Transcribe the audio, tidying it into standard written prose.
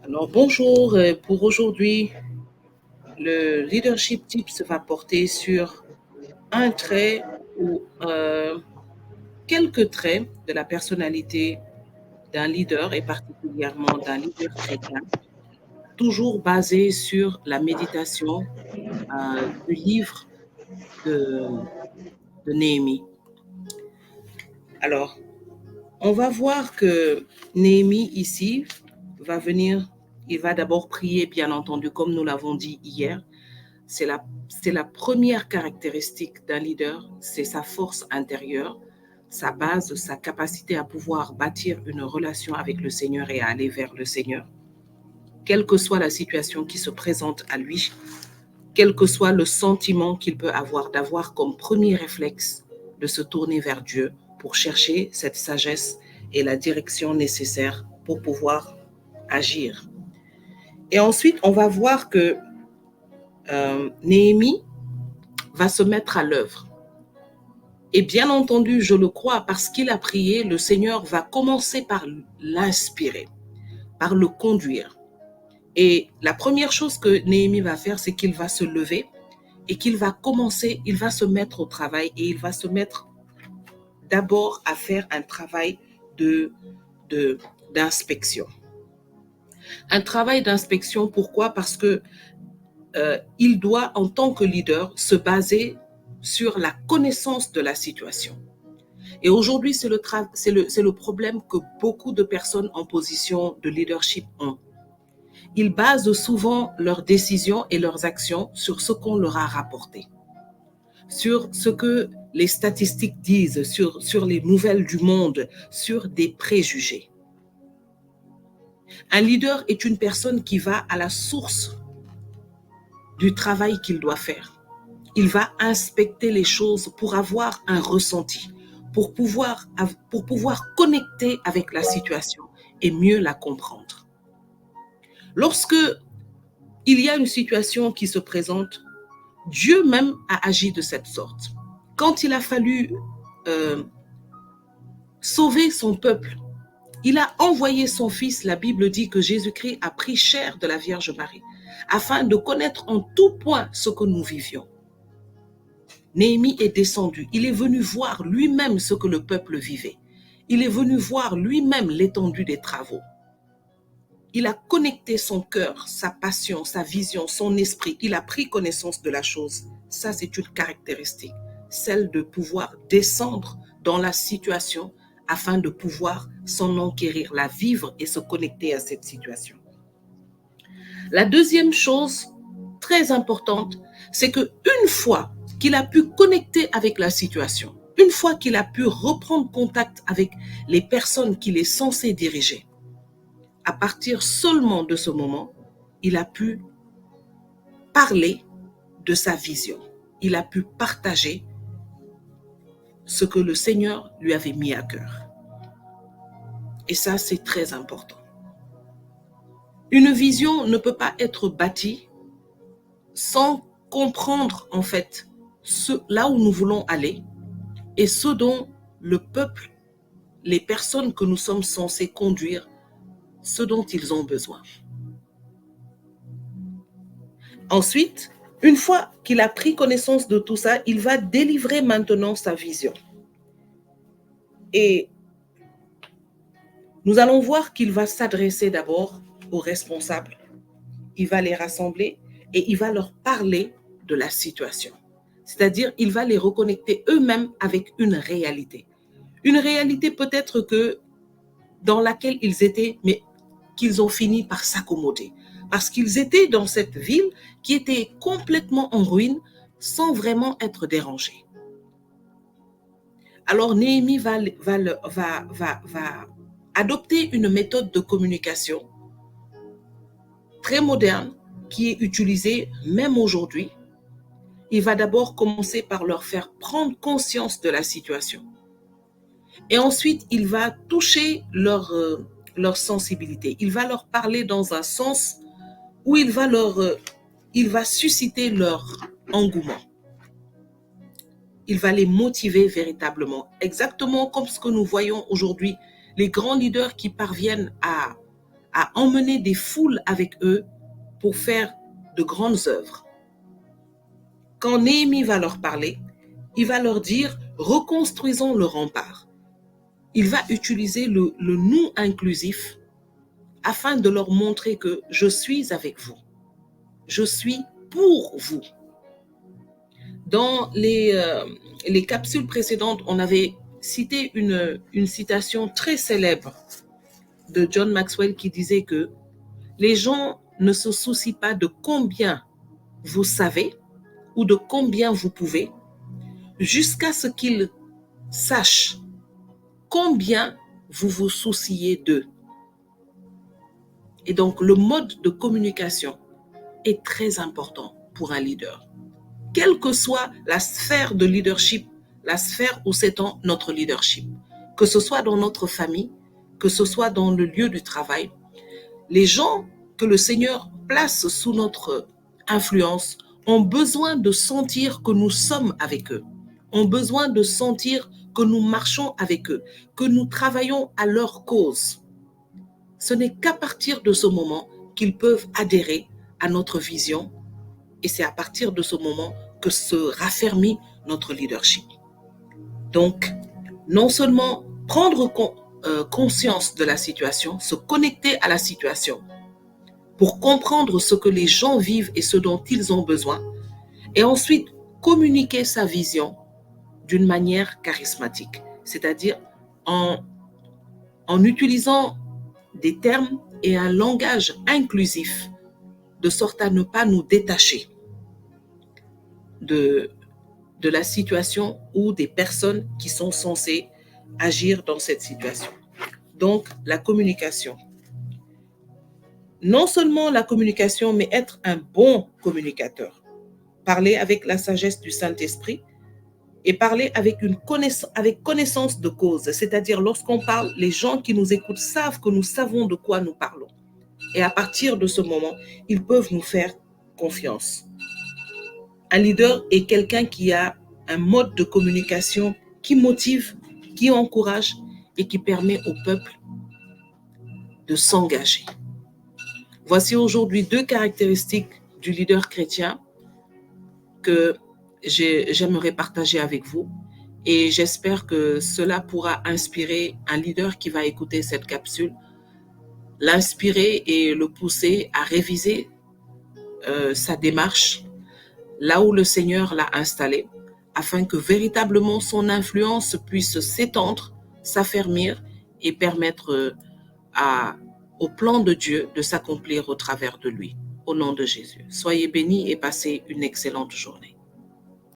Alors bonjour, pour aujourd'hui, le leadership tips va porter sur un trait ou quelques traits de la personnalité d'un leader et particulièrement d'un leader chrétien, toujours basé sur la méditation du livre de, de Néhémie. Alors, on va voir que Néhémie ici va venir, il va d'abord prier, bien entendu, comme nous l'avons dit hier. C'est la première caractéristique d'un leader, c'est sa force intérieure, sa base, sa capacité à pouvoir bâtir une relation avec le Seigneur et à aller vers le Seigneur. Quelle que soit la situation qui se présente à lui, quel que soit le sentiment qu'il peut avoir, d'avoir comme premier réflexe de se tourner vers Dieu pour chercher cette sagesse et la direction nécessaire pour pouvoir agir. Et ensuite, on va voir que Néhémie va se mettre à l'œuvre. Et bien entendu, je le crois, parce qu'il a prié, le Seigneur va commencer par l'inspirer, par le conduire. Et la première chose que Néhémie va faire, c'est qu'il va se lever et qu'il va commencer, il va se mettre au travail et il va se mettre d'abord à faire un travail d'inspection. Un travail d'inspection, pourquoi? Parce que il doit, en tant que leader, se baser sur la connaissance de la situation. Et aujourd'hui, c'est le problème que beaucoup de personnes en position de leadership ont. Ils basent souvent leurs décisions et leurs actions sur ce qu'on leur a rapporté, sur ce que les statistiques disent, sur les nouvelles du monde, sur des préjugés. Un leader est une personne qui va à la source du travail qu'il doit faire. Il va inspecter les choses pour avoir un ressenti, pour pouvoir connecter avec la situation et mieux la comprendre. Lorsque il y a une situation qui se présente, Dieu même a agi de cette sorte. Quand il a fallu sauver son peuple, il a envoyé son fils, la Bible dit que Jésus-Christ a pris chair de la Vierge Marie, afin de connaître en tout point ce que nous vivions. Néhémie est descendu, il est venu voir lui-même ce que le peuple vivait. Il est venu voir lui-même l'étendue des travaux. Il a connecté son cœur, sa passion, sa vision, son esprit. Il a pris connaissance de la chose. Ça, c'est une caractéristique, celle de pouvoir descendre dans la situation afin de pouvoir s'en enquérir, la vivre et se connecter à cette situation. La deuxième chose très importante, c'est qu'une fois qu'il a pu connecter avec la situation, une fois qu'il a pu reprendre contact avec les personnes qu'il est censé diriger, à partir seulement de ce moment, il a pu parler de sa vision. Il a pu partager ce que le Seigneur lui avait mis à cœur. Et ça, c'est très important. Une vision ne peut pas être bâtie sans comprendre en fait là où nous voulons aller et ce dont le peuple, les personnes que nous sommes censés conduire, ce dont ils ont besoin. Ensuite, une fois qu'il a pris connaissance de tout ça, il va délivrer maintenant sa vision. Et nous allons voir qu'il va s'adresser d'abord aux responsables. Il va les rassembler et il va leur parler de la situation. C'est-à-dire, il va les reconnecter eux-mêmes avec une réalité. Une réalité peut-être que dans laquelle ils étaient, mais qu'ils ont fini par s'accommoder. Parce qu'ils étaient dans cette ville qui était complètement en ruine sans vraiment être dérangés. Alors Néhémie va adopter une méthode de communication très moderne qui est utilisée même aujourd'hui. Il va d'abord commencer par leur faire prendre conscience de la situation. Et ensuite, il va toucher leur sensibilité. Il va leur parler dans un sens où il va susciter leur engouement. Il va les motiver véritablement. Exactement comme ce que nous voyons aujourd'hui, les grands leaders qui parviennent à à emmener des foules avec eux pour faire de grandes œuvres. Quand Néhémie va leur parler, il va leur dire « reconstruisons le rempart ». Il va utiliser le nous inclusif afin de leur montrer que je suis avec vous. Je suis pour vous. Dans les capsules précédentes, on avait cité une citation très célèbre de John Maxwell qui disait que les gens ne se soucient pas de combien vous savez ou de combien vous pouvez, jusqu'à ce qu'ils sachent combien vous vous souciez d'eux. Et donc, le mode de communication est très important pour un leader. Quelle que soit la sphère de leadership, la sphère où s'étend notre leadership, que ce soit dans notre famille, que ce soit dans le lieu du travail, les gens que le Seigneur place sous notre influence ont besoin de sentir que nous sommes avec eux, ont besoin de sentir que nous marchons avec eux, que nous travaillons à leur cause. Ce n'est qu'à partir de ce moment qu'ils peuvent adhérer à notre vision et c'est à partir de ce moment que se raffermit notre leadership. Donc, non seulement prendre conscience de la situation, se connecter à la situation pour comprendre ce que les gens vivent et ce dont ils ont besoin, et ensuite communiquer sa vision d'une manière charismatique, c'est-à-dire en utilisant des termes et un langage inclusif, de sorte à ne pas nous détacher de la situation ou des personnes qui sont censées agir dans cette situation. Donc, la communication. Non seulement la communication, mais être un bon communicateur. Parler avec la sagesse du Saint-Esprit et parler avec connaissance de cause. C'est-à-dire, lorsqu'on parle, les gens qui nous écoutent savent que nous savons de quoi nous parlons. Et à partir de ce moment, ils peuvent nous faire confiance. Un leader est quelqu'un qui a un mode de communication qui motive, qui encourage et qui permet au peuple de s'engager. Voici aujourd'hui 2 caractéristiques du leader chrétien que j'aimerais partager avec vous et j'espère que cela pourra inspirer un leader qui va écouter cette capsule, l'inspirer et le pousser à réviser sa démarche là où le Seigneur l'a installé, afin que véritablement son influence puisse s'étendre, s'affermir et permettre au plan de Dieu de s'accomplir au travers de lui. Au nom de Jésus. Soyez bénis et passez une excellente journée.